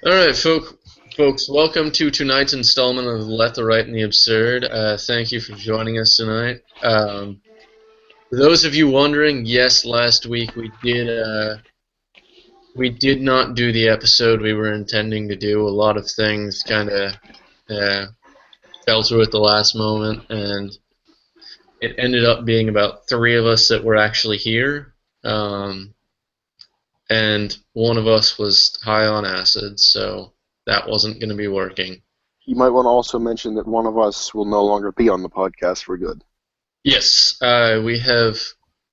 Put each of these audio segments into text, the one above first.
All right, folks, welcome to tonight's installment of The Left, the Right, and the Absurd. Thank you for joining us tonight. For those of you wondering, yes, last week we did not do the episode we were intending to do. A lot of things kind of uh, fell through at the last moment, and it ended up being about three of us that were actually here, and one of us was high on acid, so that wasn't going to be working. You might want to also mention that one of us will no longer be on the podcast for good. Yes, we have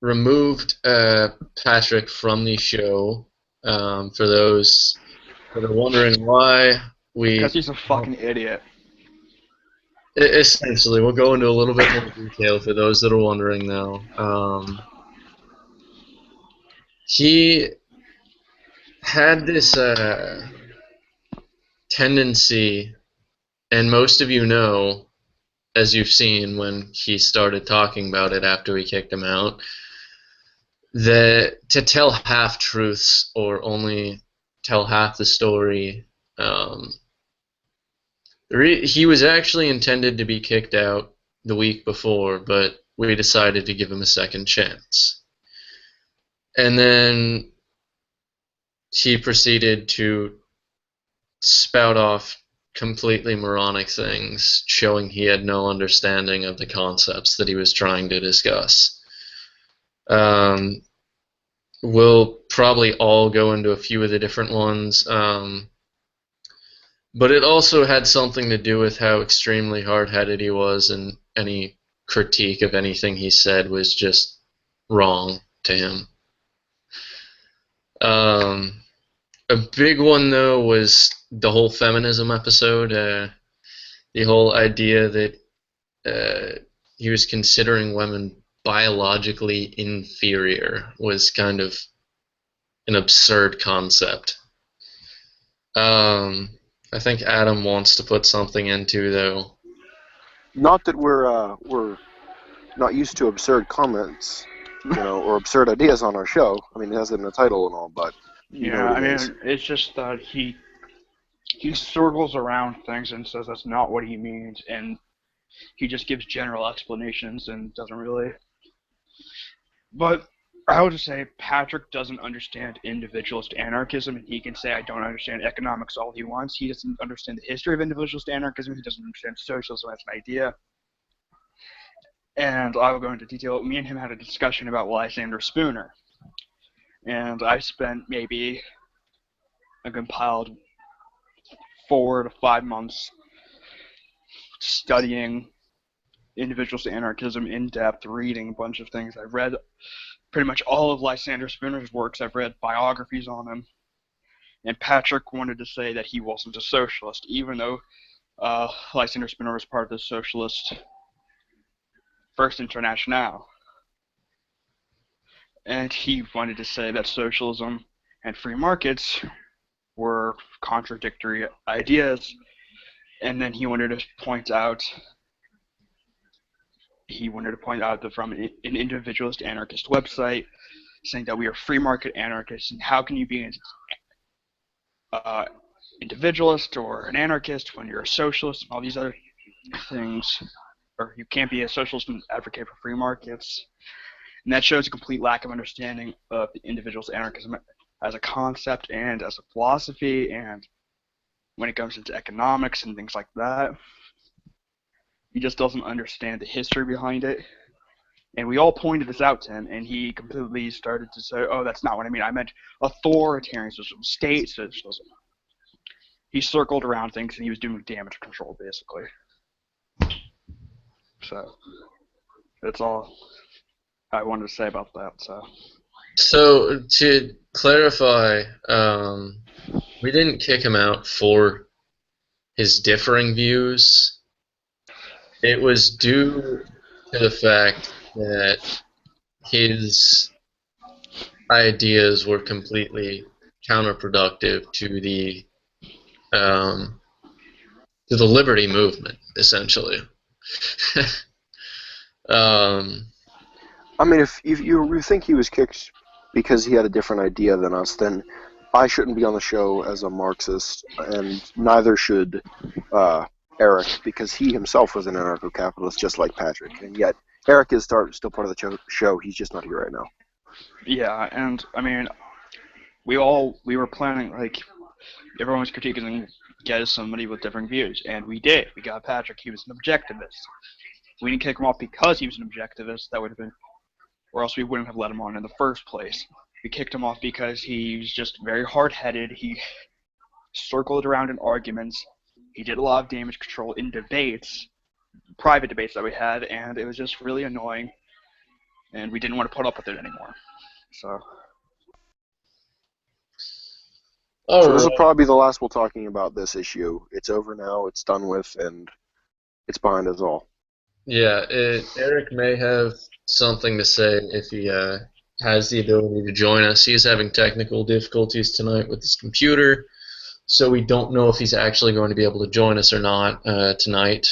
removed Patrick from the show. For those that are wondering why, Because he's a fucking idiot. essentially we'll go into a little bit more detail for those that are wondering now. He had this tendency, and most of you know, as you've seen when he started talking about it after we kicked him out, that to tell half truths or only tell half the story. He was actually intended to be kicked out the week before, but we decided to give him a second chance. And then he proceeded to spout off completely moronic things, showing he had no understanding of the concepts that he was trying to discuss. We'll probably all go into a few of the different ones, but it also had something to do with how extremely hard-headed he was, and any critique of anything he said was just wrong to him. A big one, though, was the whole feminism episode. The whole idea that he was considering women biologically inferior was kind of an absurd concept. I think Adam wants to put something into, though. Not that we're not used to absurd comments, or absurd ideas on our show. I mean, it has it in the title and all, but It's just that he circles around things and says that's not what he means, and he just gives general explanations and doesn't really. But I would just say Patrick doesn't understand individualist anarchism, and he can say I don't understand economics all he wants. He doesn't understand the history of individualist anarchism. He doesn't understand socialism as an idea. And I will go into detail. Me and him had a discussion about Lysander Spooner. And I spent I compiled 4 to 5 months studying individualist anarchism in depth, reading a bunch of things. I've read pretty much all of Lysander Spooner's works. I've read biographies on him. And Patrick wanted to say that he wasn't a socialist, even though Lysander Spooner was part of the Socialist First Internationale. And he wanted to say that socialism and free markets were contradictory ideas. And then he wanted to point out that from an individualist anarchist website, saying that we are free market anarchists, and how can you be an individualist or an anarchist when you're a socialist and all these other things, or you can't be a socialist and advocate for free markets. And that shows a complete lack of understanding of the individualist anarchism as a concept and as a philosophy, and when it comes into economics and things like that. He just doesn't understand the history behind it. And we all pointed this out to him, and he completely started to say, oh, that's not what I mean. I meant authoritarian socialism, state socialism. He circled around things, and he was doing damage control, basically. So, that's all I wanted to say about that. So, to clarify, we didn't kick him out for his differing views. It was due to the fact that his ideas were completely counterproductive to the liberty movement, essentially. I mean, if you think he was kicked because he had a different idea than us, then I shouldn't be on the show as a Marxist, and neither should Eric, because he himself was an anarcho-capitalist, just like Patrick. And yet, Eric is still part of the show. He's just not here right now. Yeah, and I mean, we were planning, like, everyone was critiquing get somebody with different views, and we did. We got Patrick. He was an objectivist. We didn't kick him off because he was an objectivist. That would have been, or else we wouldn't have let him on in the first place. We kicked him off because he was just very hard-headed. He circled around in arguments. He did a lot of damage control in debates, private debates that we had, and it was just really annoying. And we didn't want to put up with it anymore. So So this will Alright. probably be the last we're talking about this issue. It's over now. It's done with, and it's behind us all. Yeah, Eric may have something to say if he has the ability to join us. He's having technical difficulties tonight with his computer, so we don't know if he's actually going to be able to join us or not tonight,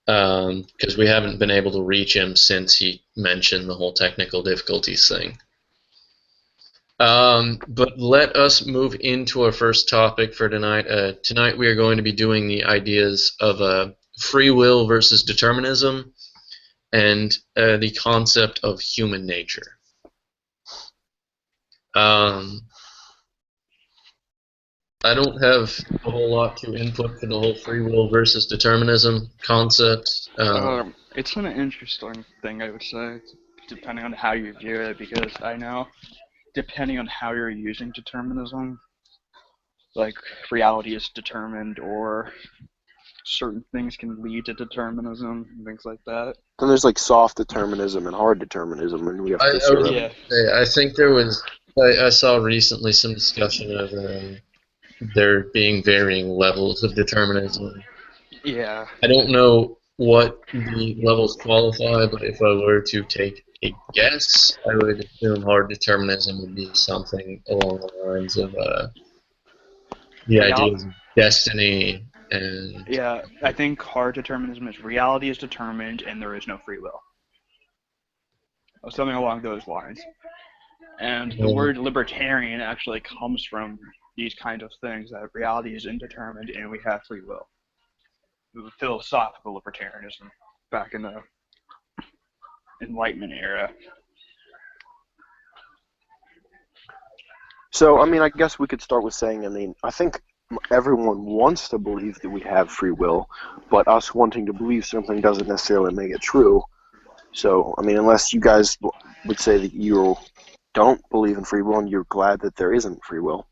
because we haven't been able to reach him since he mentioned the whole technical difficulties thing. But let us move into our first topic for tonight. Tonight we are going to be doing the ideas of free will versus determinism, and the concept of human nature. I don't have a whole lot to input for the whole free will versus determinism concept. it's an interesting thing, I would say, depending on how you view it, because I know, depending on how you're using determinism, like reality is determined, or certain things can lead to determinism, and things like that. Then there's like soft determinism and hard determinism, and we have to sort of. Yeah. I think there was. I saw recently some discussion of there being varying levels of determinism. Yeah. I don't know what the levels qualify, but if I were to take a guess, I would assume hard determinism would be something along the lines of the ideas of destiny and. Yeah, I think hard determinism is reality is determined and there is no free will. Or something along those lines. And the word libertarian actually comes from these kind of things, that reality is indeterminate and we have free will. Philosophical libertarianism back in the Enlightenment era. So, I mean, I guess we could start with saying, I mean, I think everyone wants to believe that we have free will, but us wanting to believe something doesn't necessarily make it true. So, I mean, unless you guys would say that you don't believe in free will and you're glad that there isn't free will.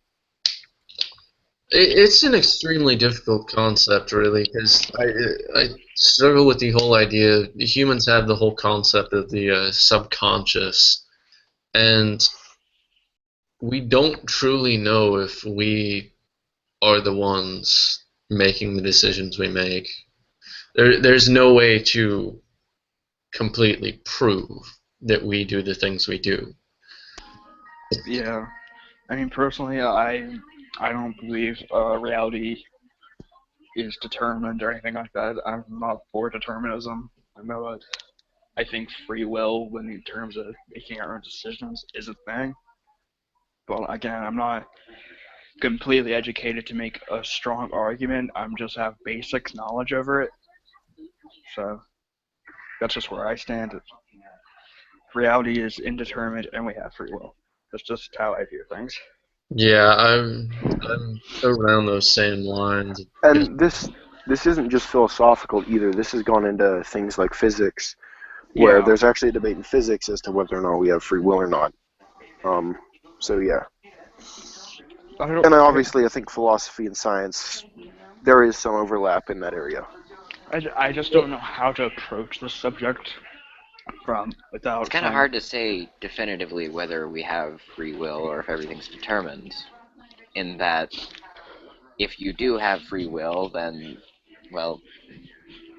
It's an extremely difficult concept, really, because I struggle with the whole idea. Humans have the whole concept of the subconscious, and we don't truly know if we are the ones making the decisions we make. There's no way to completely prove that we do the things we do. Yeah. I mean, personally, I don't believe reality is determined or anything like that. I'm not for determinism. I think free will, when in terms of making our own decisions, is a thing. But again, I'm not completely educated to make a strong argument. I'm just have basic knowledge over it. So that's just where I stand. Reality is indeterminate, and we have free will. That's just how I view things. Yeah, I'm around those same lines. And this isn't just philosophical either. This has gone into things like physics, where there's actually a debate in physics as to whether or not we have free will or not. So yeah. And obviously, I think philosophy and science, there is some overlap in that area. I just don't know how to approach this subject without. It's kind of hard to say definitively whether we have free will or if everything's determined. In that, if you do have free will, then, well,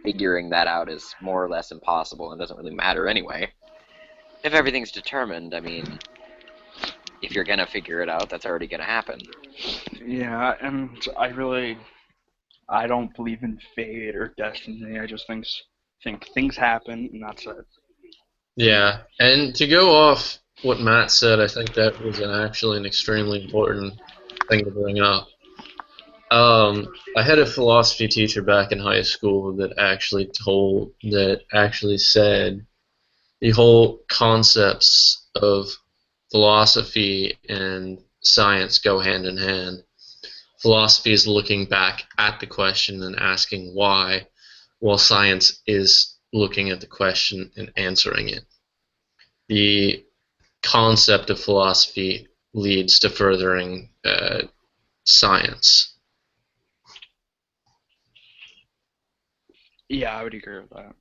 figuring that out is more or less impossible and doesn't really matter anyway. If everything's determined, I mean, if you're gonna figure it out, that's already gonna happen. Yeah, and I don't believe in fate or destiny. I just think things happen, and that's it. Yeah, and to go off what Matt said, I think that was actually an extremely important thing to bring up. I had a philosophy teacher back in high school that actually said the whole concepts of philosophy and science go hand in hand. Philosophy is looking back at the question and asking why, while science is looking at the question and answering it. The concept of philosophy leads to furthering science. Yeah, I would agree with that.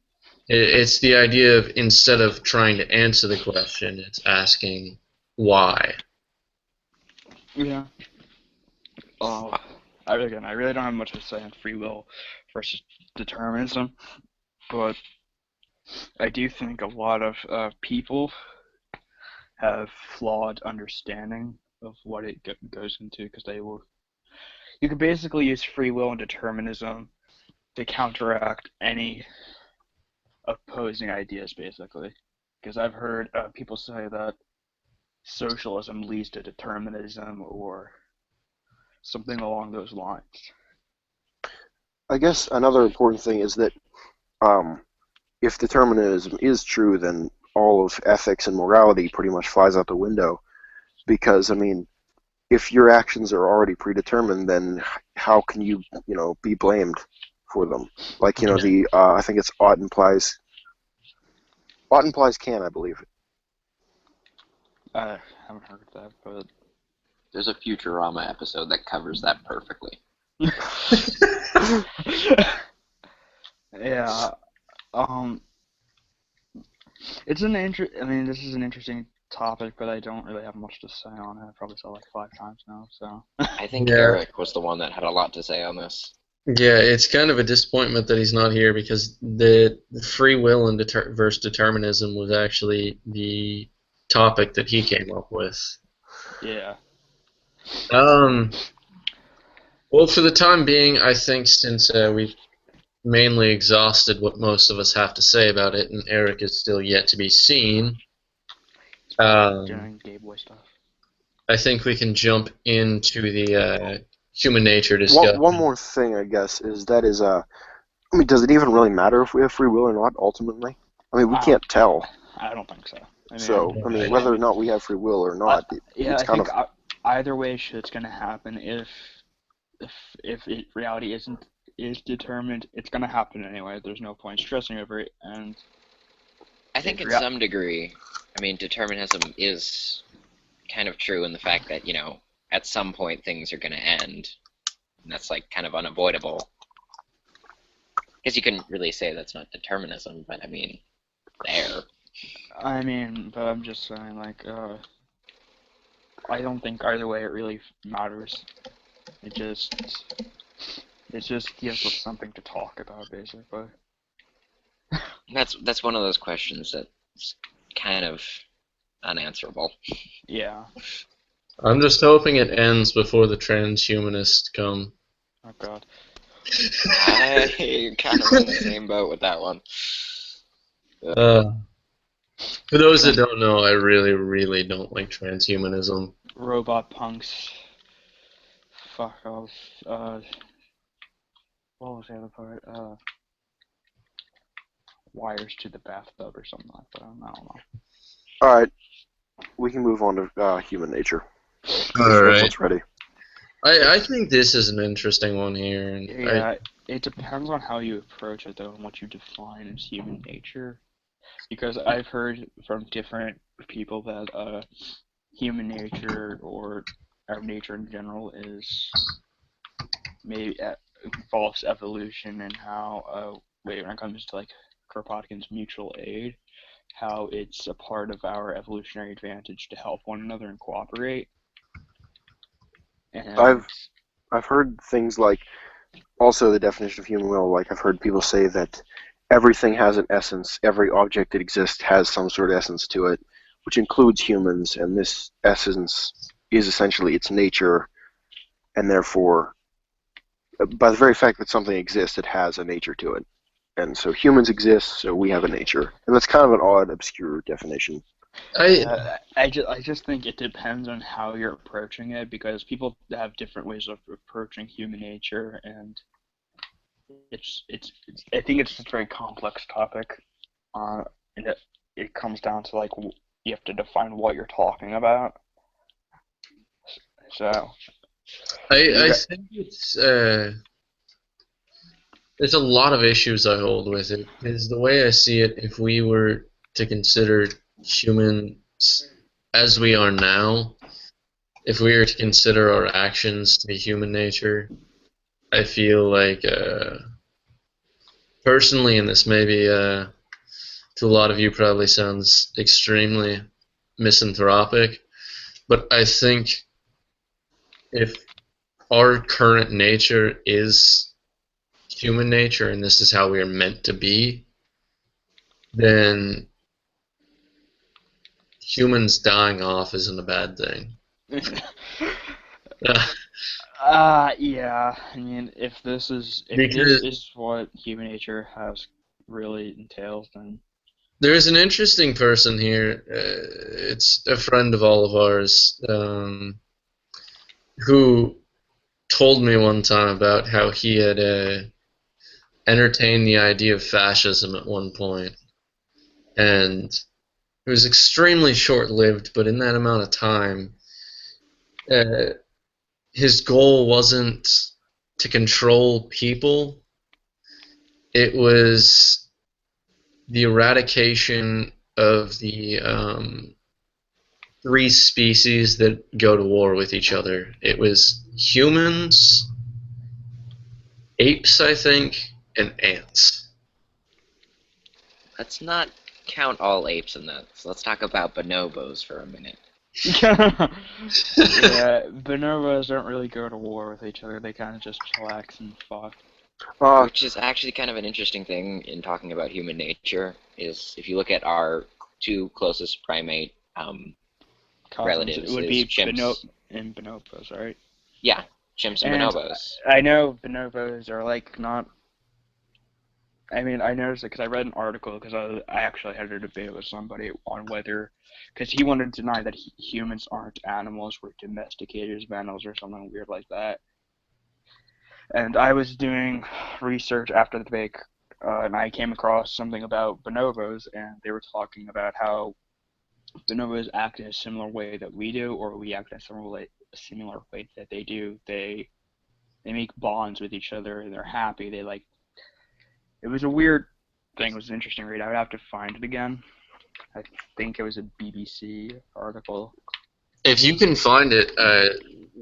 It's the idea of, instead of trying to answer the question, it's asking why. Yeah. I really don't have much to say on free will versus determinism, but I do think a lot of people have flawed understanding of what it goes into, because you could basically use free will and determinism to counteract any opposing ideas, basically. Because I've heard people say that socialism leads to determinism or something along those lines. I guess another important thing is that if determinism is true, then all of ethics and morality pretty much flies out the window. Because, I mean, if your actions are already predetermined, then how can you, be blamed for them? Like, I think it's ought implies can, I believe. I haven't heard of that, but There's a Futurama episode that covers that perfectly. yeah. This is an interesting topic, but I don't really have much to say on it. I probably saw it like 5 times now, so. I think Yeah. Eric was the one that had a lot to say on this. Yeah, it's kind of a disappointment that he's not here, because the free will and versus determinism was actually the topic that he came up with. Yeah. Well, for the time being, I think since we've mainly exhausted what most of us have to say about it, and Eric is still yet to be seen, Doing gay boy stuff. I think we can jump into the human nature discussion. One more thing, I guess, does it even really matter if we have free will or not, ultimately? I mean, we can't tell. I don't think so. Whether or not we have free will or not, it's kind of... either way shit's gonna happen. If reality is determined, it's gonna happen anyway. There's no point stressing over it. And I think in some degree, determinism is kind of true in the fact that, at some point things are going to end. And that's like kind of unavoidable. Because you couldn't really say that's not determinism, but there. But I'm just saying, like, I don't think either way it really matters. It just gives us something to talk about, basically. That's one of those questions that's kind of unanswerable. Yeah. I'm just hoping it ends before the transhumanists come. Oh god. I kind of in the same boat with that one. For those that don't know, I really, really don't like transhumanism. Robot punks. Fuck off. What was the other part? Wires to the bathtub or something like that. I don't know. Alright. We can move on to human nature. Alright. It's ready. I think this is an interesting one here. And yeah, it depends on how you approach it, though, and what you define as human nature. Because I've heard from different people that human nature, or our nature in general, is maybe involves evolution, and how when it comes to like Kropotkin's mutual aid, how it's a part of our evolutionary advantage to help one another and cooperate. And I've heard things like, also the definition of human will, like I've heard people say that everything has an essence, every object that exists has some sort of essence to it, which includes humans, and this essence is essentially its nature, and therefore, by the very fact that something exists, it has a nature to it. And so humans exist, so we have a nature. And that's kind of an odd, obscure definition. I just think it depends on how you're approaching it, because people have different ways of approaching human nature, and it's I think it's just a very complex topic. And it comes down to like you have to define what you're talking about. So you I got think there's a lot of issues I hold with it. Is the way I see it, if we were to consider humans as we are now, if we were to consider our actions to be human nature, I feel like personally, and this maybe to a lot of you probably sounds extremely misanthropic, but I think if our current nature is human nature and this is how we are meant to be, then humans dying off isn't a bad thing. yeah. I mean, if this Because is what human nature has really entails, then there's an interesting person here. It's a friend of all of ours who told me one time about how he had entertained the idea of fascism at one point, and it was extremely short-lived. But in that amount of time, uh, his goal wasn't to control people. It was the eradication of the three species that go to war with each other. It was humans, apes, I think, and ants. Let's not count all apes in that. So let's talk about bonobos for a minute. yeah, bonobos don't really go to war with each other. They kind of just chillax and fuck. Which is actually kind of an interesting thing in talking about human nature, is if you look at our two closest primate relatives, It would is be chimps. bonobos, right? Yeah, chimps and And bonobos. I know bonobos are like not. I mean, I noticed it because I read an article, because I actually had a debate with somebody on whether, because he wanted to deny that humans aren't animals, we're domesticators of animals or something weird like that. And I was doing research after the debate, and I came across something about bonobos, and they were talking about how bonobos act in a similar way that we do, or we act in a similar way that they do. They make bonds with each other, and they're happy. They like. It was a weird thing. It was an interesting read. I would have to find it again. I think it was a BBC article. If you can find it,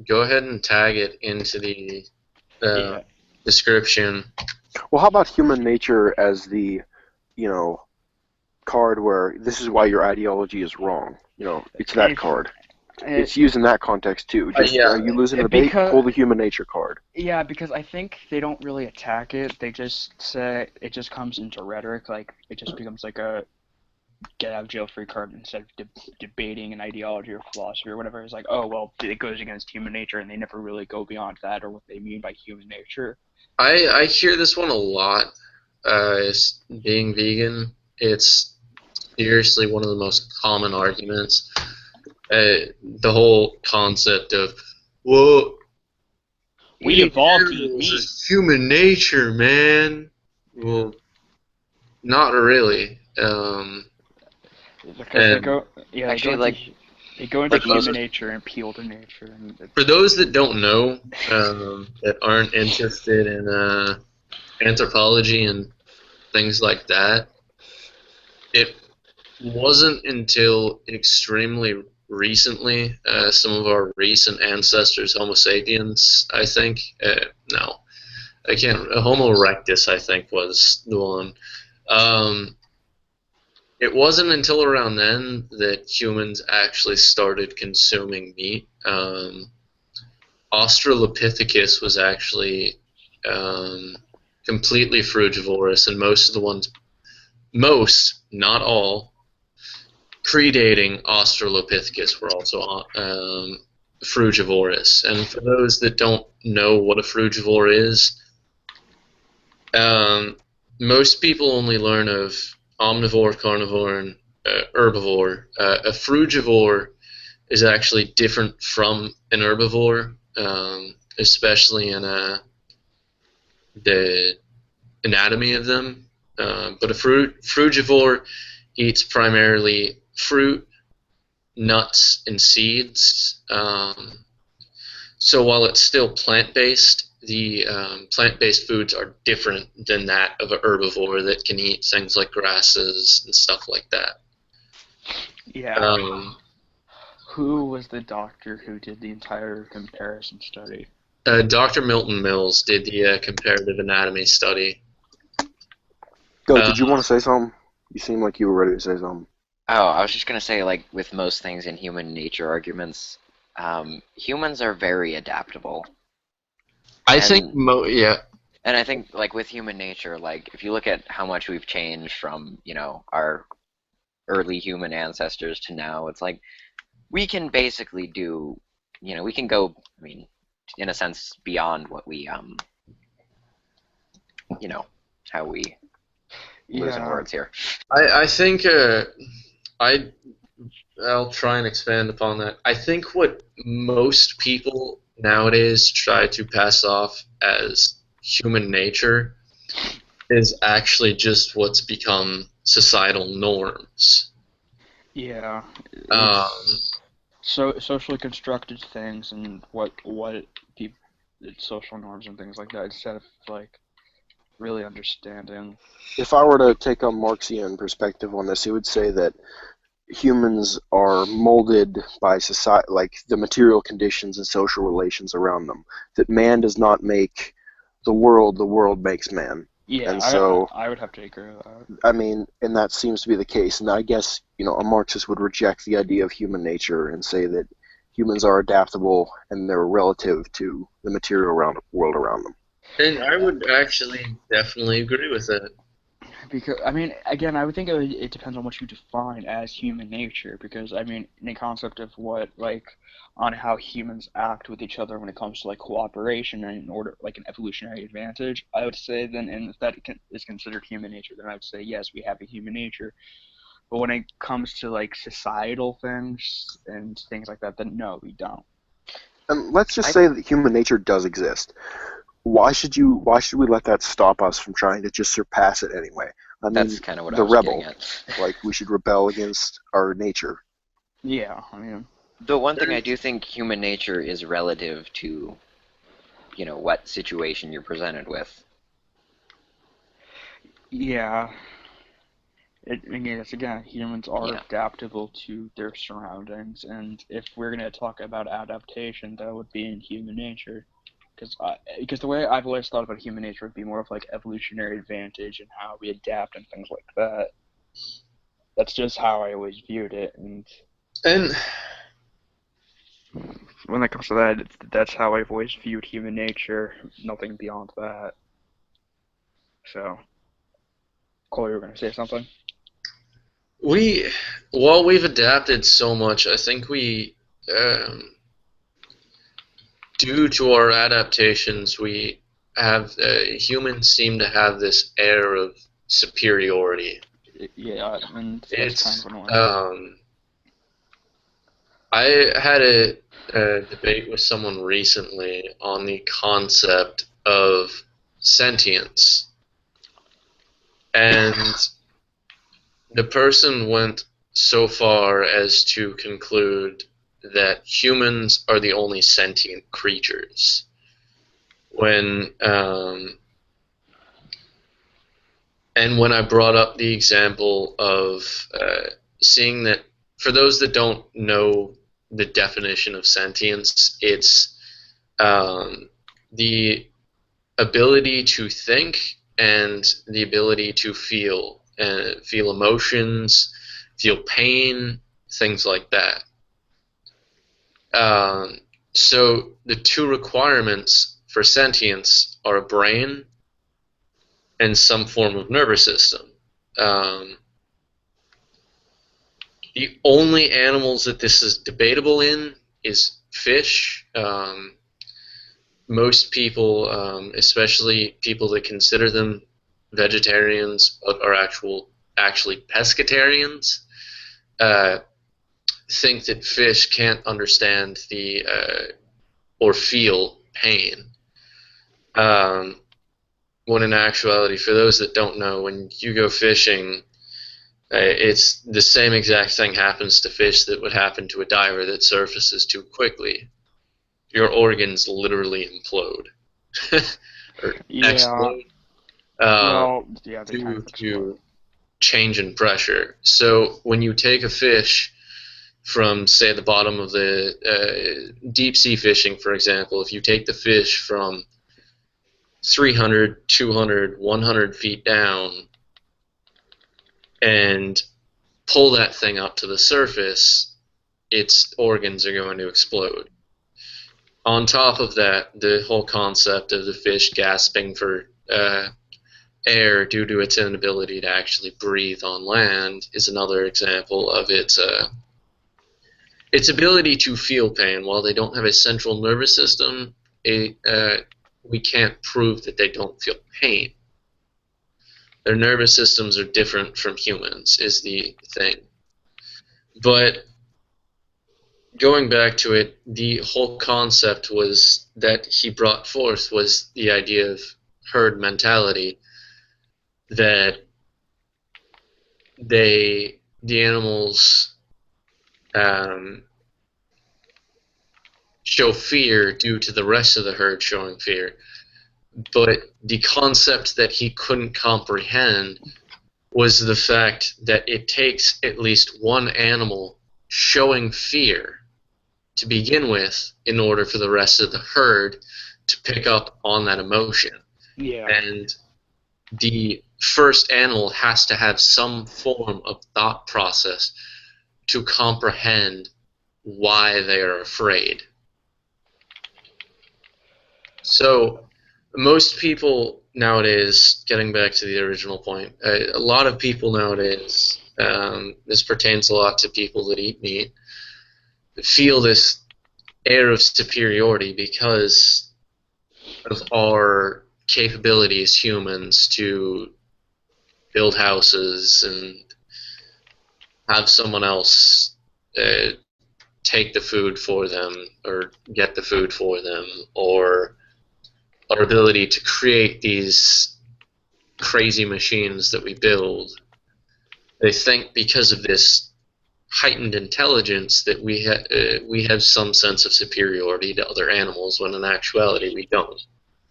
go ahead and tag it into the Yeah. description. Well, how about human nature as the, card where this is why your ideology is wrong? It's that card. It's used in that context too. Just Yeah. are you losing the debate? Pull the human nature card. Yeah, because I think they don't really attack it. They just say it just comes into rhetoric. Like it just becomes like a get out of jail free card instead of debating an ideology or philosophy or whatever. It's like, oh well, it goes against human nature, and they never really go beyond that or what they mean by human nature. I hear this one a lot. Being vegan, it's seriously one of the most common arguments. The whole concept of, well, We evolved to eat animals meat. is human nature, man. Well, not really. Because And they go, yeah, Actually, they go into for those, human nature and appeal to nature. And for those that don't know, that aren't interested in anthropology and things like that, it wasn't until extremely recently, some of our recent ancestors, Homo sapiens, I think, no, I can't, Homo erectus, I think, was the one. It wasn't until around then that humans actually started consuming meat. Australopithecus was actually completely frugivorous, and most, not all, predating Australopithecus were also frugivorous. And for those that don't know what a frugivore is, most people only learn of omnivore, carnivore, and herbivore. A frugivore is actually different from an herbivore, especially in the anatomy of them. But a frugivore eats primarily fruit, nuts, and seeds. So while it's still plant-based, the plant-based foods are different than that of a herbivore that can eat things like grasses and stuff like that. Yeah. Who was the doctor who did the entire comparison study? Dr. Milton Mills did the comparative anatomy study. Go, did you want to say something? You seem like you were ready to say something. Oh, I was just gonna say, like, with most things in human nature arguments, humans are very adaptable. I think, yeah. And I think, like, with human nature, like, if you look at how much we've changed from, you know, our early human ancestors to now, it's like, we can basically do, you know, we can go, I mean, in a sense, beyond what we, you know, how we losing words here. I think I'll try and expand upon that. I think what most people nowadays try to pass off as human nature is actually just what's become societal norms. Yeah. So socially constructed things and what people, social norms and things like that, instead of like really understanding. If I were to take a Marxian perspective on this, it would say that humans are molded by society, like the material conditions and social relations around them. That man does not make the world makes man. Yeah, and so I would have to agree with that. I mean, and that seems to be the case. And I guess, you know, a Marxist would reject the idea of human nature and say that humans are adaptable and they're relative to the material world around them. And I would actually definitely agree with that. Because, I mean, again, I would think it depends on what you define as human nature. Because, I mean, in the concept of what, like, on how humans act with each other when it comes to, like, cooperation and in order, like, an evolutionary advantage, I would say then, and if that is considered human nature, then I would say, yes, we have a human nature. But when it comes to, like, societal things and things like that, then no, we don't. And let's just say that human nature does exist. Why should we let that stop us from trying to just surpass it anyway? I mean, that's kind of what the I was rebel, getting at. like we should rebel against our nature. Yeah, I mean, the one thing I do think human nature is relative to, you know, what situation you're presented with. Yeah. Again, humans are adaptable to their surroundings, and if we're going to talk about adaptation, that would be in human nature. Because the way I've always thought about human nature would be more of like evolutionary advantage and how we adapt and things like that. That's just how I always viewed it, and when it comes to that, that's how I've always viewed human nature. Nothing beyond that. So, Cole, you were going to say something? While we've adapted so much, I think we, due to our adaptations, we have humans seem to have this air of superiority. Yeah, and that's it's kind of annoying. I had a debate with someone recently on the concept of sentience, and the person went so far as to conclude that humans are the only sentient creatures. When I brought up the example of seeing that, for those that don't know the definition of sentience, it's the ability to think and the ability to feel emotions, feel pain, things like that. So the two requirements for sentience are a brain and some form of nervous system. The only animals that this is debatable in is fish. Most people, especially people that consider them vegetarians, are actually pescatarians. think that fish can't understand or feel pain. When in actuality, for those that don't know, when you go fishing, it's the same exact thing happens to fish that would happen to a diver that surfaces too quickly. Your organs literally implode or Yeah. explode Well, yeah, they kind due of explode. to change in pressure. So when you take a fish from, say, the bottom of the deep sea fishing, for example, if you take the fish from 300, 200, 100 feet down and pull that thing up to the surface, its organs are going to explode. On top of that, the whole concept of the fish gasping for air due to its inability to actually breathe on land is another example of its ability to feel pain. While they don't have a central nervous system, we can't prove that they don't feel pain. Their nervous systems are different from humans, is the thing. But going back to it, the whole concept was that he brought forth was the idea of herd mentality, that the animals show fear due to the rest of the herd showing fear. But the concept that he couldn't comprehend was the fact that it takes at least one animal showing fear to begin with in order for the rest of the herd to pick up on that emotion. Yeah. And the first animal has to have some form of thought process to comprehend why they are afraid. So most people nowadays, getting back to the original point, a lot of people nowadays, this pertains a lot to people that eat meat, feel this air of superiority because of our capability as humans to build houses and have someone else take the food for them or get the food for them, or our ability to create these crazy machines that we build. They think because of this heightened intelligence that we have some sense of superiority to other animals, when in actuality we don't.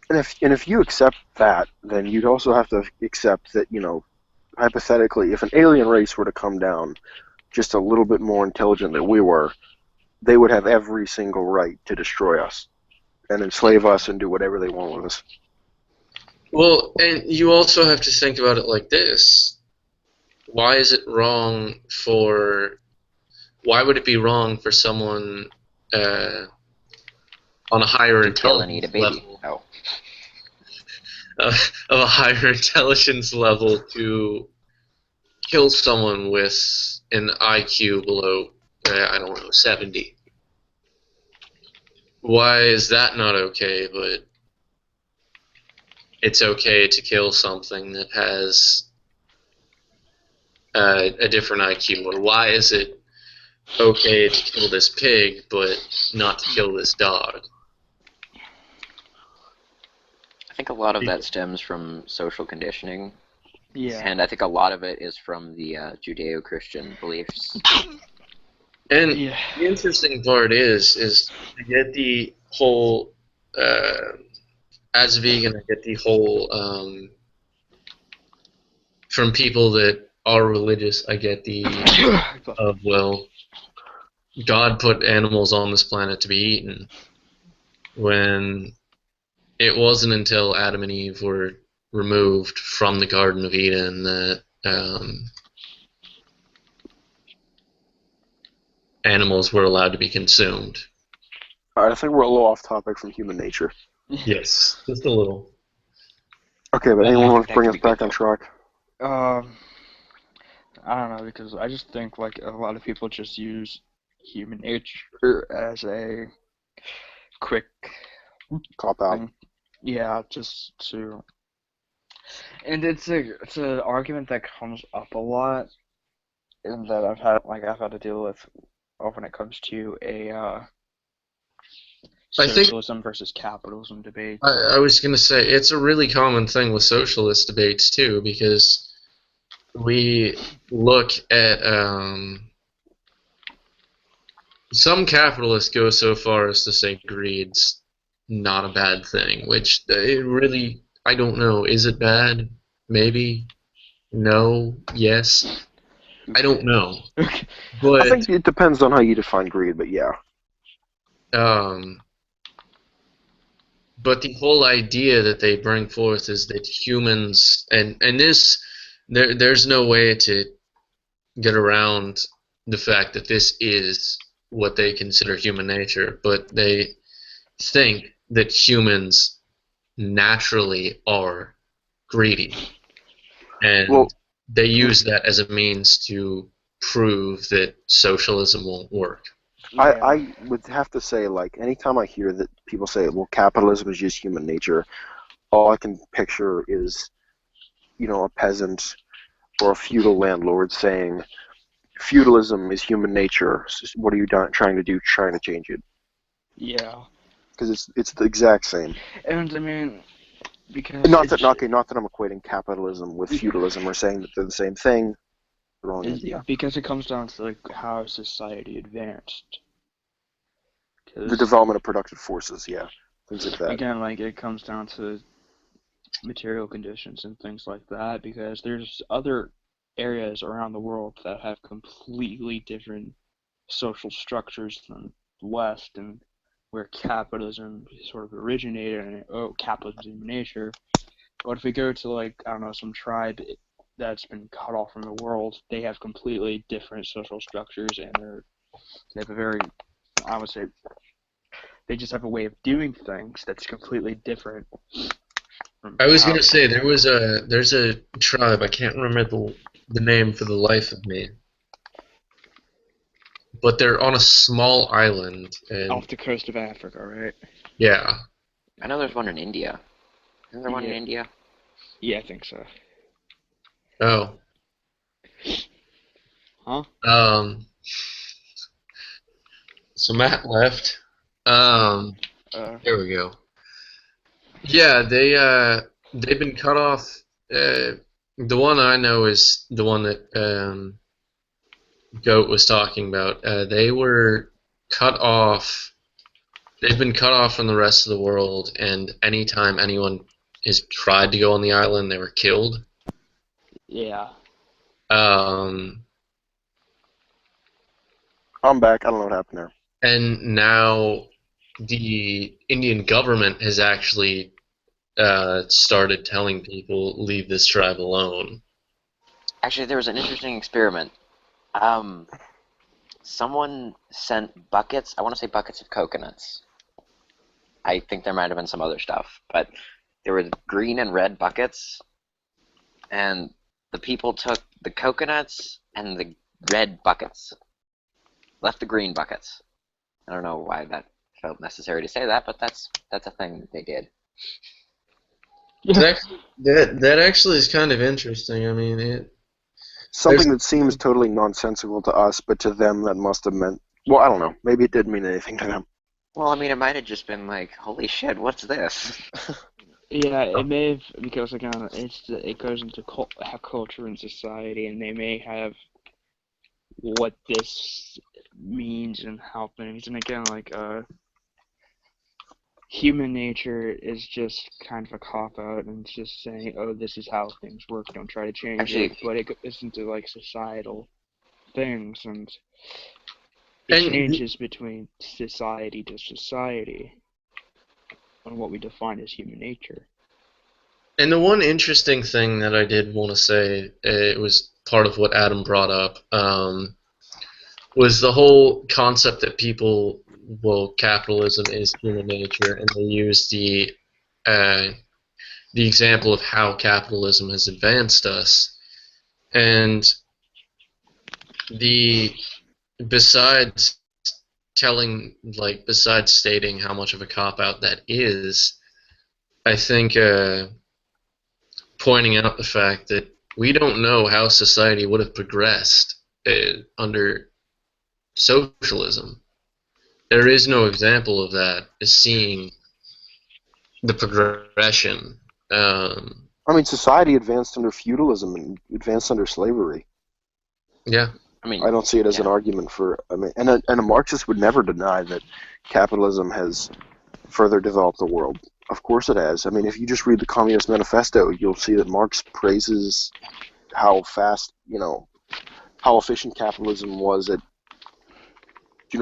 And if you accept that, then you'd also have to accept that, you know, hypothetically, if an alien race were to come down just a little bit more intelligent than we were, they would have every single right to destroy us and enslave us and do whatever they want with us. Well, and you also have to think about it like this. Why is it wrong for... Why would it be wrong for someone on a higher To kill and eat a intelligence baby. level... Oh. Of a higher intelligence level to kill someone with an IQ below, I don't know, 70? Why is that not okay, but it's okay to kill something that has a different IQ? Or why is it okay to kill this pig, but not to kill this dog? I think a lot of that stems from social conditioning. Yeah. And I think a lot of it is from the Judeo-Christian beliefs. And Yeah. the interesting part is I get the whole, as a vegan, I get the whole, from people that are religious, I get the, of, well, God put animals on this planet to be eaten. When it wasn't until Adam and Eve were removed from the Garden of Eden that animals were allowed to be consumed. All right, I think we're a little off topic from human nature. Yes, just a little. Okay, but Yeah, anyone I want think to that bring could us be good, back on though. track? I don't know, because I just think like a lot of people just use human nature as a quick Cop out. thing. Yeah, just to, and it's an argument that comes up a lot. that I've had to deal with when it comes to a I think socialism versus capitalism debate. I was going to say it's a really common thing with socialist debates too, because we look at some capitalists go so far as to say greed's not a bad thing, which it really, I don't know. Is it bad? Maybe. No. Yes. I don't know. I But think it depends on how you define greed, but yeah. um, but the whole idea that they bring forth is that humans and this there's no way to get around the fact that this is what they consider human nature, but they think that humans naturally are greedy, and Well, they use that as a means to prove that socialism won't work. I would have to say, like, anytime I hear that people say, well, capitalism is just human nature, all I can picture is, a peasant or a feudal landlord saying, feudalism is human nature. What are you trying to do, trying to change it? Yeah. Because it's the exact same. And I mean, because Not that I'm equating capitalism with feudalism or saying that they're the same thing. Wrong idea. Because it comes down to how society advanced. The development of productive forces, yeah, things like that. Again, it comes down to material conditions and things like that, because there's other areas around the world that have completely different social structures than the West, and where capitalism sort of originated, and capitalism is human nature. But if we go to I don't know, some tribe that's been cut off from the world, they have completely different social structures, and they have a very, I would say, they just have a way of doing things that's completely different. I was gonna say there's a tribe, I can't remember the name for the life of me, but they're on a small island and Off the coast of Africa, right? yeah. I know there's one in India. Isn't there one in India? Yeah, I think so. Oh. Huh? So Matt left. There we go. Yeah, they've been cut off. The one I know is the one that Goat was talking about. They were cut off. They've been cut off from the rest of the world, and anytime anyone has tried to go on the island, they were killed. Yeah. I'm back. I don't know what happened there. And now the Indian government has actually started telling people, leave this tribe alone. Actually, there was an interesting experiment. Someone sent buckets, I want to say buckets of coconuts. I think there might have been some other stuff, but there were green and red buckets, and the people took the coconuts and the red buckets, left the green buckets. I don't know why that felt necessary to say that, but that's a thing that they did. That actually is kind of interesting. I mean, something that seems totally nonsensical to us, but to them that must have meant, well, I don't know. Maybe it didn't mean anything to them. Well, I mean, it might have just been like, holy shit, what's this? Yeah, it may have, because again, it goes into culture and society, and they may have what this means and how things, and again, human nature is just kind of a cop-out, and it's just saying, oh, this is how things work, don't try to change it, but it goes into societal things, and it changes between society to society on what we define as human nature. And the one interesting thing that I did want to say, it was part of what Adam brought up, was the whole concept that people, well, capitalism is human nature, and they use the example of how capitalism has advanced us, and besides stating how much of a cop-out that is, I think pointing out the fact that we don't know how society would have progressed under socialism. There is no example of that as seeing the progression. I mean, society advanced under feudalism and advanced under slavery. Yeah. I don't see it as an argument for. I mean, and a Marxist would never deny that capitalism has further developed the world. Of course it has. I mean, if you just read the Communist Manifesto, you'll see that Marx praises how fast, how efficient capitalism was at,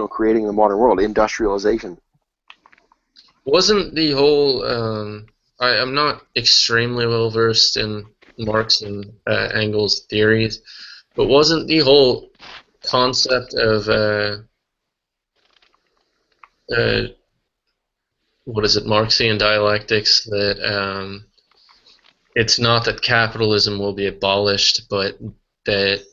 creating the modern world, industrialization. Wasn't the whole I'm not extremely well versed in Marx and Engels' theories, but wasn't the whole concept of what is it, Marxian dialectics, that it's not that capitalism will be abolished, but that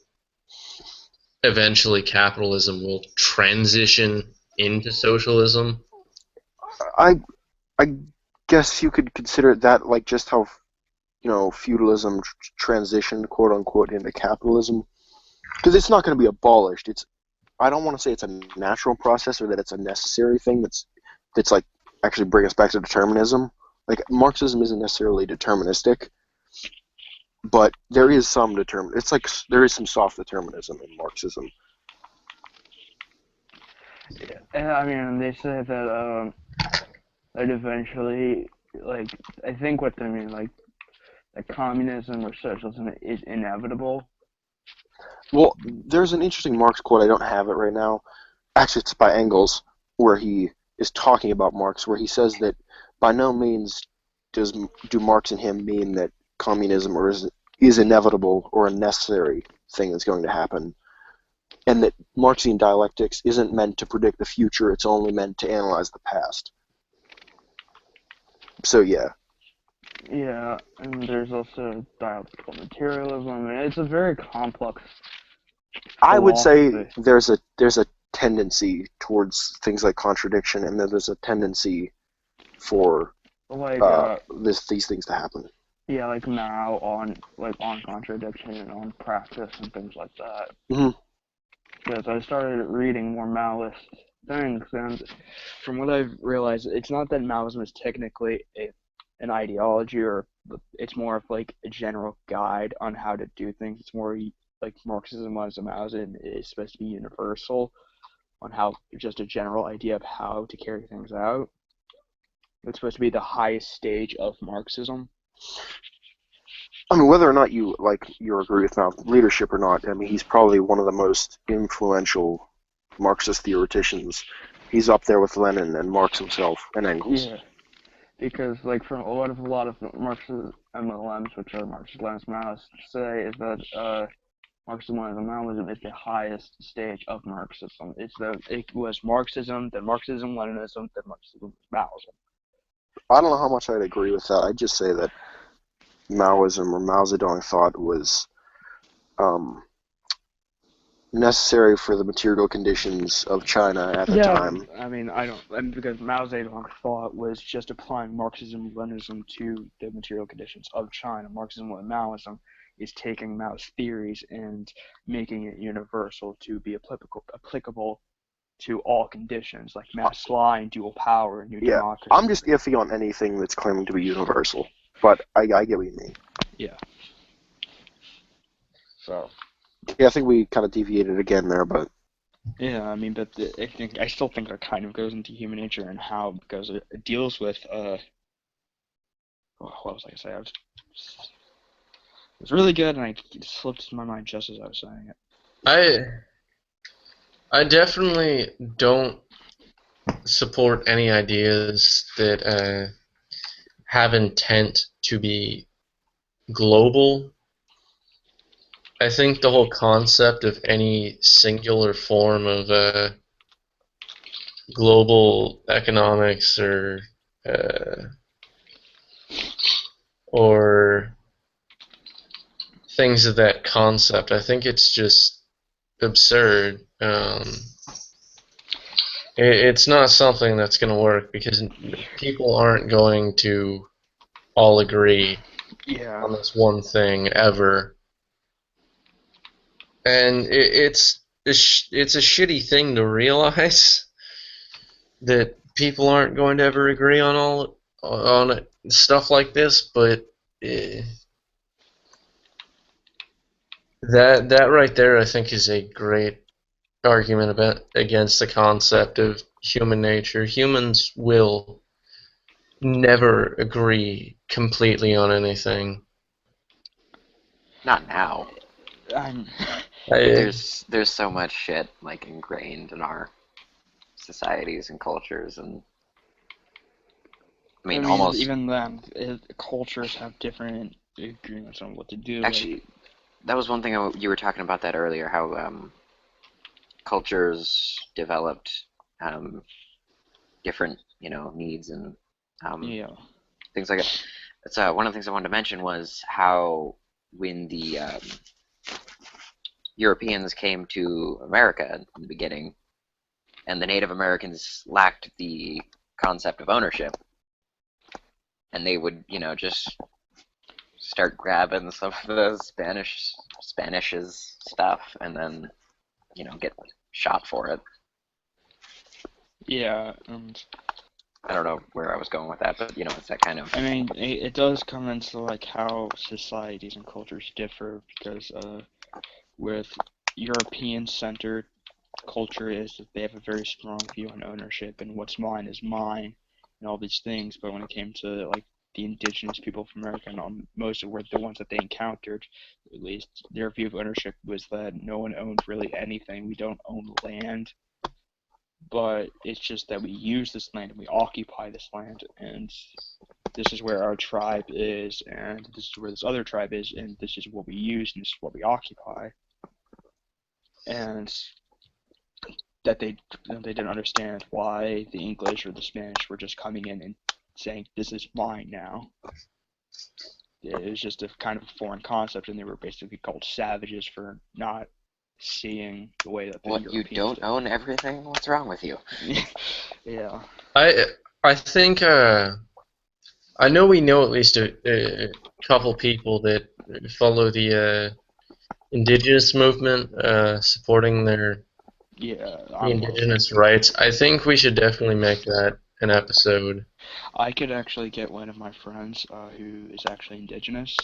eventually capitalism will transition into socialism? I guess you could consider that like just how feudalism transitioned, quote unquote, into capitalism, because it's not going to be abolished. I don't want to say it's a natural process or that it's a necessary thing. That's like actually bring us back to determinism. Like Marxism isn't necessarily deterministic, but there is some It's like there is some soft determinism in Marxism. Yeah, I mean, they say that eventually, like, I think what they mean, like, that communism or socialism is inevitable. Well, there's an interesting Marx quote. I don't have it right now. Actually, it's by Engels, where he is talking about Marx, where he says that by no means do Marx and him mean that communism is inevitable or a necessary thing that's going to happen, and that Marxian dialectics isn't meant to predict the future, it's only meant to analyze the past. So, yeah. Yeah, and there's also dialectical materialism, and it's a very complex philosophy. I would say there's a tendency towards things like contradiction, and then there's a tendency for these things to happen. Yeah, like Mao on contradiction and on practice and things like that. Mm-hmm. Because I started reading more Maoist things, and from what I've realized, it's not that Maoism is technically an ideology, or it's more of like a general guide on how to do things. It's more like Marxism as a Maoism is supposed to be universal on how just a general idea of how to carry things out. It's supposed to be the highest stage of Marxism. I mean, whether or not you agree with Mao's leadership or not, I mean, he's probably one of the most influential Marxist theoreticians. He's up there with Lenin and Marx himself and Engels. Yeah, because like from a lot of Marxist MLMs, which are Marxist Leninist Maoists, say is that Marxism and Maoism is the highest stage of Marxism. It was Marxism, then Marxism, Leninism, then Marxism, Maoism. I don't know how much I'd agree with that. I'd just say that Maoism or Mao Zedong thought was necessary for the material conditions of China at the time. I mean, because Mao Zedong thought was just applying Marxism, Leninism to the material conditions of China. Marxism and Maoism is taking Mao's theories and making it universal to be applicable to all conditions, like mass line, dual power, new democracy. I'm just iffy on anything that's claiming to be universal, but I get what you mean. Yeah. So. Yeah, I think we kind of deviated again there, but. Yeah, I mean, but I still think that kind of goes into human nature and how, because it deals with what was I gonna say? It was really good, and it slipped my mind just as I was saying it. I definitely don't support any ideas that have intent to be global. I think the whole concept of any singular form of global economics or things of that concept, I think it's just absurd. It's not something that's going to work because people aren't going to all agree on this one thing ever. and it's a shitty thing to realize that people aren't going to ever agree on stuff like this, but uh, that right there, I think, is a great argument against the concept of human nature. Humans will never agree completely on anything. Not now. I'm I, There's so much shit like ingrained in our societies and cultures, and I I mean mean, almost even then, cultures have different agreements on what to do. actually that was one thing you were talking about that earlier, how cultures developed different needs and um, Yeah, things like that. That's one of the things I wanted to mention was how when the Europeans came to America in the beginning, and the Native Americans lacked the concept of ownership, and they would, just start grabbing some of the Spanish's stuff, and then, get shot for it. yeah, and I don't know where I was going with that, but it's that kind of. I mean, it does come into like how societies and cultures differ because with European-centered culture is that they have a very strong view on ownership and what's mine is mine and all these things. But when it came to like the indigenous people of America and most of the ones that they encountered, at least their view of ownership was that no one owned really anything. We don't own land, but it's just that we use this land and we occupy this land, and this is where our tribe is, and this is where this other tribe is, and this is what we use, and this is what we occupy. And that they didn't understand why the English or the Spanish were just coming in and saying, this is mine now. It was just a kind of foreign concept, and they were basically called savages for not seeing the way that the What, you Europeans don't did. own everything? What's wrong with you? Yeah. I think I know we know at least a couple people that follow the indigenous movement, supporting the Yeah, I'm one of them. indigenous rights. I think we should definitely make that an episode. I could actually get one of my friends who is actually indigenous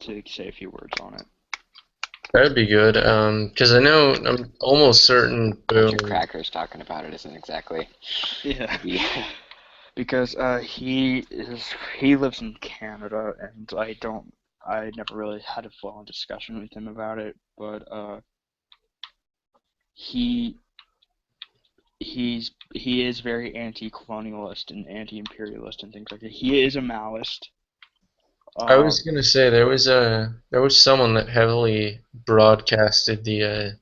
to say a few words on it. That'd be good. Because I know I'm almost certain. Bunch of Boom. crackers talking about it isn't exactly. Yeah. Yeah. Because he lives in Canada, and I never really had a full-on discussion with him about it, but he he is very anti-colonialist and anti-imperialist and things like that. He is a Maoist. I was gonna say there was someone that heavily broadcasted the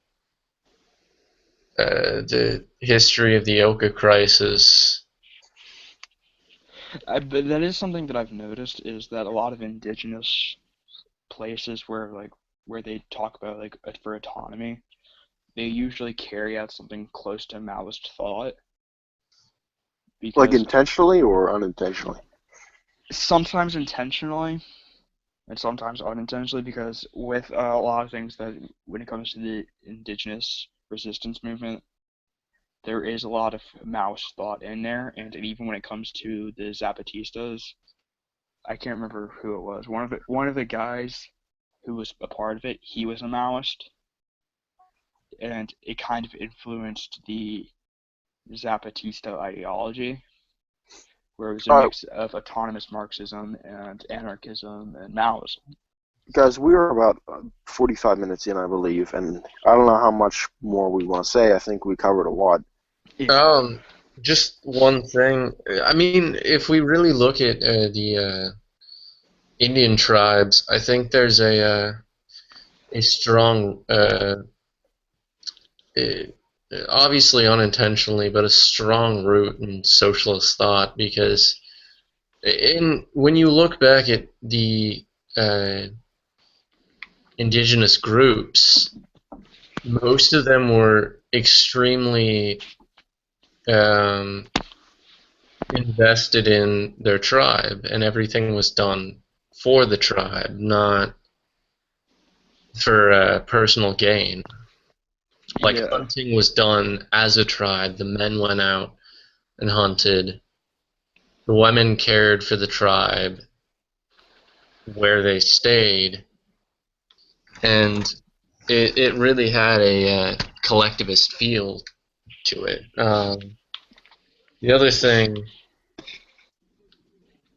history of the Oka crisis. But that is something that I've noticed is that a lot of indigenous places where they talk about for autonomy, they usually carry out something close to Maoist thought. Like Because intentionally or unintentionally? sometimes intentionally and sometimes unintentionally, because with a lot of things that when it comes to the indigenous resistance movement, there is a lot of Maoist thought in there, and even when it comes to the Zapatistas, I can't remember who it was. One of the guys who was a part of it, he was a Maoist, and it kind of influenced the Zapatista ideology, where it was a Uh, mix of autonomous Marxism and anarchism and Maoism. Guys, we are about 45 minutes in, I believe, and I don't know how much more we want to say. I think we covered a lot. Um, just one thing. I mean, if we really look at the Indian tribes, I think there's a strong, uh, obviously unintentionally, but a strong root in socialist thought, because when you look back at the uh, indigenous groups, most of them were extremely um, invested in their tribe, and everything was done for the tribe, not for personal gain. Like, Yeah. hunting was done as a tribe. The men went out and hunted. The women cared for the tribe where they stayed, and it really had a collectivist feel to it. The other thing,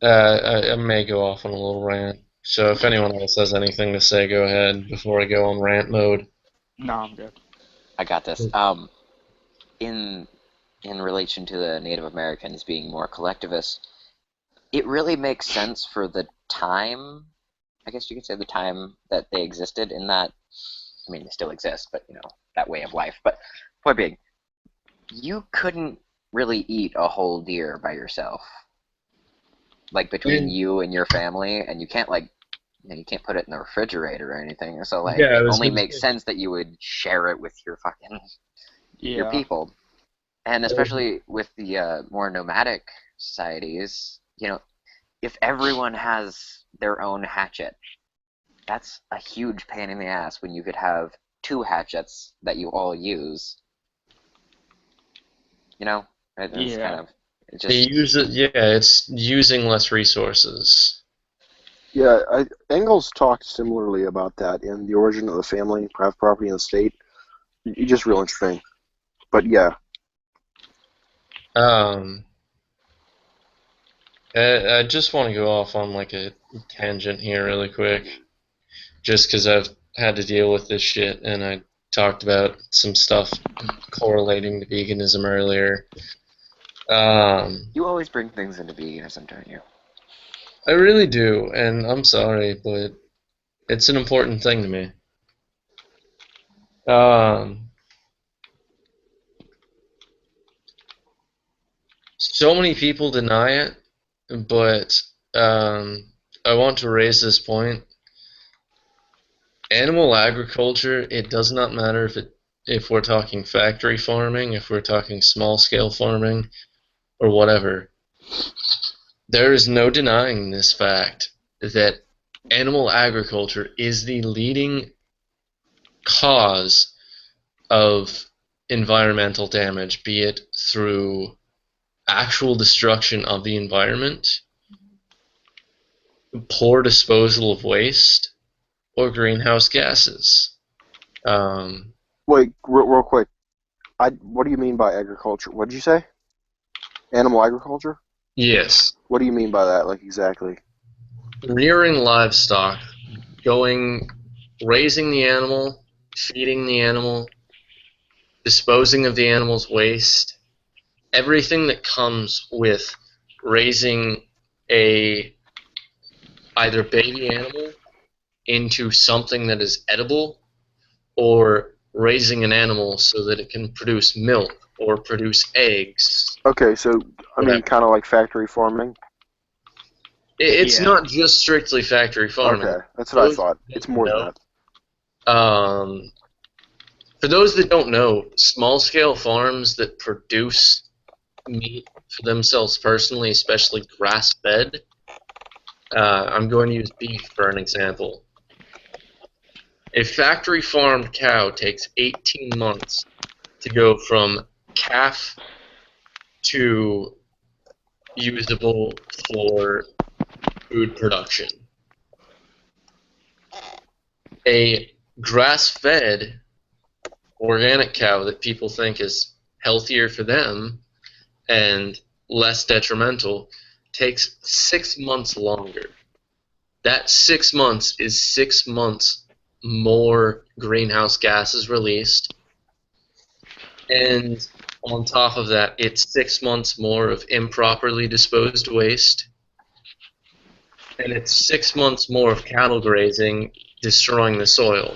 I may go off on a little rant, so if anyone else has anything to say, go ahead before I go on rant mode. No, I'm good. I got this. In relation to the Native Americans being more collectivist, it really makes sense for the time. I guess you could say the time that they existed. In that, I mean, they still exist, but that way of life. But point being, you couldn't really eat a whole deer by yourself, like between you and your family, and you can't you can't put it in the refrigerator or anything. So Yeah, I it was only gonna makes say. sense that you would share it with your your Yeah. people. And especially with the more nomadic societies, if everyone has their own hatchet, that's a huge pain in the ass when you could have two hatchets that you all use. It's kind Yeah. of it They just use it, yeah, it's using less resources. Yeah, Engels talked similarly about that in The Origin of the Family, Private Property and the State. Just real interesting. But yeah, Um, I just want to go off on like a tangent here really quick, just because I've had to deal with this shit, and I talked about some stuff correlating to veganism earlier. you always bring things into veganism, don't you? I really do, and I'm sorry, but it's an important thing to me. So many people deny it, but I want to raise this point. Animal agriculture, it does not matter if we're talking factory farming, if we're talking small scale farming, or whatever. There is no denying this fact that animal agriculture is the leading cause of environmental damage, be it through actual destruction of the environment, poor disposal of waste, or greenhouse gases. wait, real quick. What do you mean by agriculture? What did you say? Animal agriculture? Yes, What do you mean by that, like exactly? rearing livestock, raising the animal, feeding the animal, disposing of the animal's waste, everything that comes with raising a either baby animal into something that is edible, or raising an animal so that it can produce milk or produce eggs, Okay, so I mean, whatever. kind of like factory farming. It's Yeah. not just strictly factory farming. Okay, that's what I Those thought. that It's more than that. know, for those that don't know, small-scale farms that produce meat for themselves personally, especially grass-fed. I'm going to use beef for an example. A factory-farmed cow takes 18 months to go from calf to usable for food production. A grass-fed organic cow that people think is healthier for them and less detrimental takes 6 months longer. That 6 months is 6 months more greenhouse gases released, and on top of that, it's 6 months more of improperly disposed waste, and it's 6 months more of cattle grazing, destroying the soil.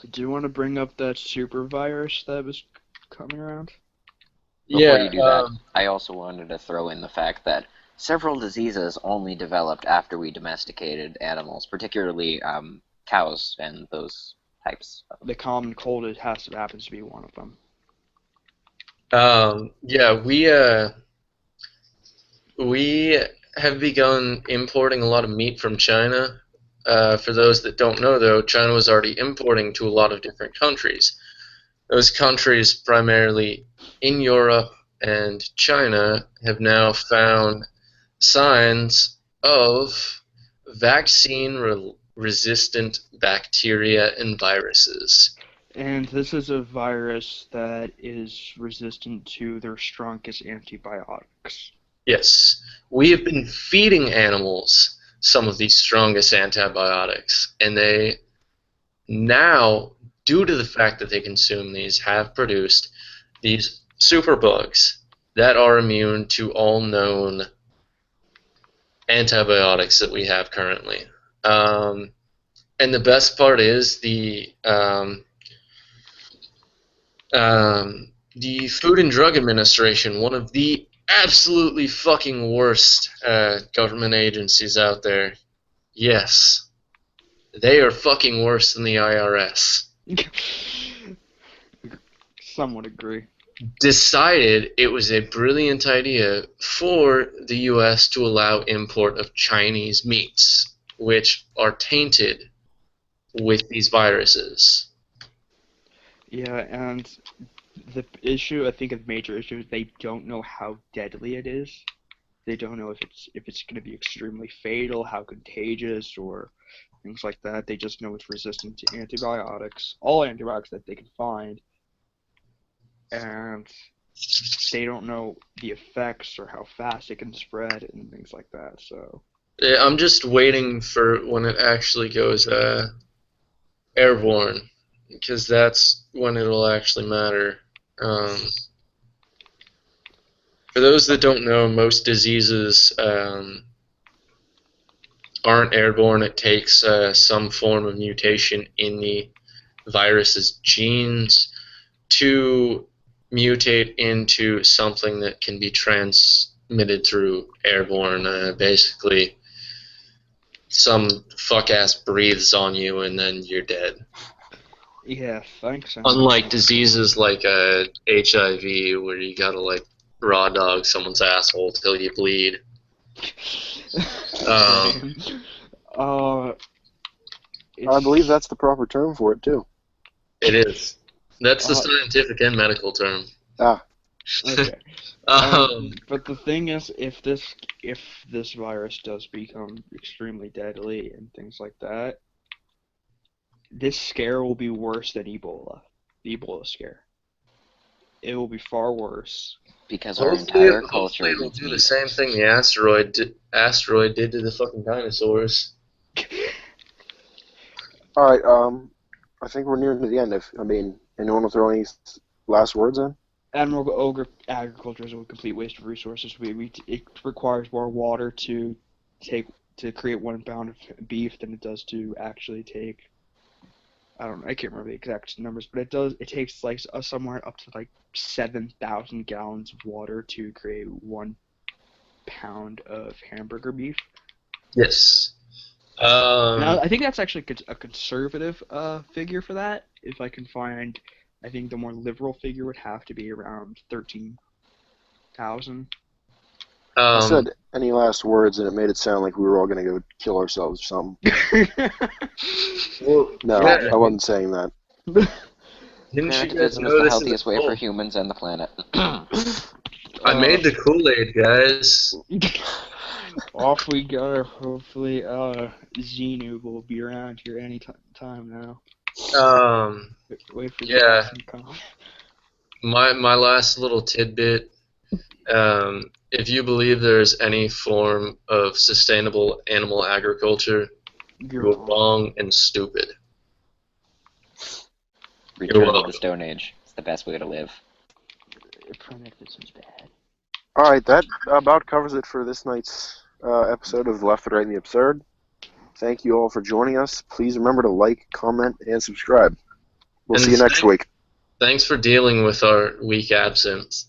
Do you want to bring up that super virus that was coming around? Before Yeah, you do that, I also wanted to throw in the fact that several diseases only developed after we domesticated animals, particularly cows and those types. The common cold happens to be one of them. yeah, we have begun importing a lot of meat from China, For those that don't know, though, China was already importing to a lot of different countries. Those countries, primarily in Europe and China, have now found signs of vaccine-resistant bacteria and viruses. And this is a virus that is resistant to their strongest antibiotics. Yes, we have been feeding animals some of the strongest antibiotics, and they now, due to the fact that they consume these, have produced these superbugs that are immune to all known antibiotics that we have currently. And the best part is the Food and Drug Administration, one of the absolutely fucking worst government agencies out there. Yes, they are fucking worse than the IRS. Some would agree. Decided it was a brilliant idea for the U.S. to allow import of Chinese meats, which are tainted with these viruses. Yeah, and the issue, I think, a major issue is they don't know how deadly it is. They don't know if it's going to be extremely fatal, how contagious, or things like that. They just know it's resistant to antibiotics, all antibiotics that they can find, and they don't know the effects or how fast it can spread and things like that. So I'm just waiting for when it actually goes airborne, because that's when it'll actually matter. For those that don't know, most diseases aren't airborne. It takes some form of mutation in the virus's genes to mutate into something that can be transmitted through airborne. Basically, some fuck-ass breathes on you and then you're dead. yeah, thanks. Unlike diseases like HIV, where you gotta like raw dog someone's asshole till you bleed. I believe that's the proper term for it too. It is. That's the scientific and medical term. Ah. Okay. But the thing is, if this virus does become extremely deadly and things like that, this scare will be worse than Ebola. The Ebola scare. It will be far worse. Because our entire culture will eats do meat. the same thing the asteroid did to the fucking dinosaurs. All right. I think we're nearing to the end. Anyone will throw any last words in? Admirable agriculture is a complete waste of resources. It requires more water to create 1 pound of beef than it does to actually take. I can't remember the exact numbers, but it takes like somewhere up to like 7,000 gallons of water to create 1 pound of hamburger beef. Yes. Now, I think that's actually a conservative figure for that. If I can find, I think the more liberal figure would have to be around 13,000. I said any last words, and it made it sound like we were all going to go kill ourselves or something. Well, no, yeah. I wasn't saying that. Primitivism is the healthiest way for humans and the planet. I made the Kool-Aid, guys. Off we go. Hopefully, Xenu will be around here any time now. Wait for the time to come. My last little tidbit. If you believe there's any form of sustainable animal agriculture, you're wrong and stupid. Return to the Stone Age. It's the best way to live. Primitivism's bad. All right, that about covers it for this night's episode of Left, the Right, and the Absurd. Thank you all for joining us. Please remember to like, comment, and subscribe. We'll see you next week. Thanks for dealing with our week absence.